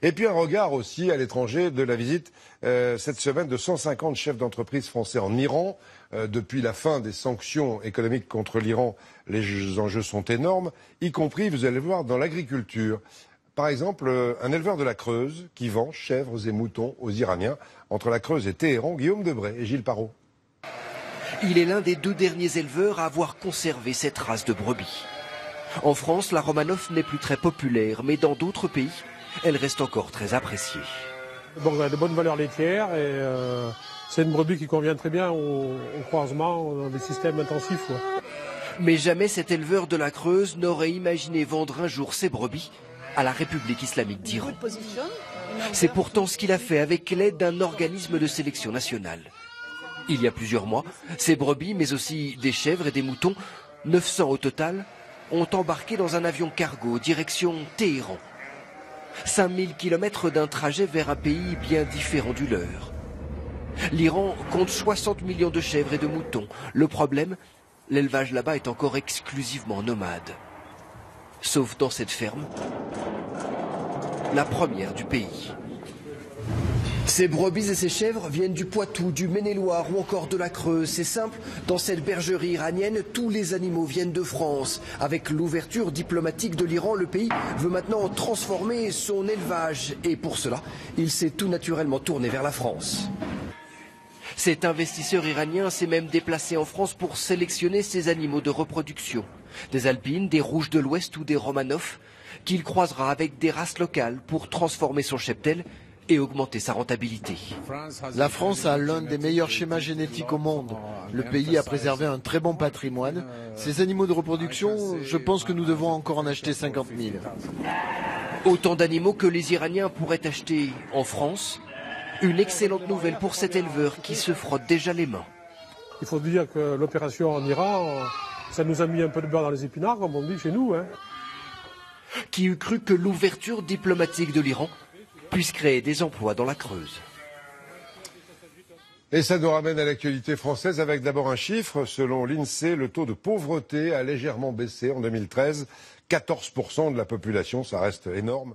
Et puis un regard aussi à l'étranger de la visite cette semaine de 150 chefs d'entreprise français en Iran. Depuis la fin des sanctions économiques contre l'Iran, les enjeux sont énormes, y compris, vous allez voir, dans l'agriculture. Par exemple, un éleveur de la Creuse qui vend chèvres et moutons aux Iraniens. Entre la Creuse et Téhéran, Guillaume Debray et Gilles Parot. Il est l'un des 2 derniers éleveurs à avoir conservé cette race de brebis. En France, la Romanov n'est plus très populaire, mais dans d'autres pays, elle reste encore très appréciée. Bon, elle a de bonnes valeurs laitières et c'est une brebis qui convient très bien au croisement dans des systèmes intensifs. Ouais. Mais jamais cet éleveur de la Creuse n'aurait imaginé vendre un jour ses brebis à la République islamique d'Iran. C'est pourtant ce qu'il a fait avec l'aide d'un organisme de sélection nationale. Il y a plusieurs mois, ces brebis, mais aussi des chèvres et des moutons, 900 au total, ont embarqué dans un avion cargo direction Téhéran. 5000 km d'un trajet vers un pays bien différent du leur. L'Iran compte 60 millions de chèvres et de moutons. Le problème, l'élevage là-bas est encore exclusivement nomade. Sauf dans cette ferme, la première du pays. Ces brebis et ces chèvres viennent du Poitou, du Maine-et-Loire ou encore de la Creuse. C'est simple, dans cette bergerie iranienne, tous les animaux viennent de France. Avec l'ouverture diplomatique de l'Iran, le pays veut maintenant transformer son élevage. Et pour cela, il s'est tout naturellement tourné vers la France. Cet investisseur iranien s'est même déplacé en France pour sélectionner ces animaux de reproduction. Des alpines, des rouges de l'Ouest ou des Romanov, qu'il croisera avec des races locales pour transformer son cheptel et augmenter sa rentabilité. La France a l'un des meilleurs schémas génétiques au monde. Le pays a préservé un très bon patrimoine. Ces animaux de reproduction, je pense que nous devons encore en acheter 50 000. Autant d'animaux que les Iraniens pourraient acheter en France. Une excellente nouvelle pour cet éleveur qui se frotte déjà les mains. Il faut dire que l'opération en Iran, ça nous a mis un peu de beurre dans les épinards, comme on dit chez nous. Qui eût cru que l'ouverture diplomatique de l'Iran puisse créer des emplois dans la Creuse. Et ça nous ramène à l'actualité française avec d'abord un chiffre. Selon l'INSEE, le taux de pauvreté a légèrement baissé en 2013. 14% de la population, ça reste énorme.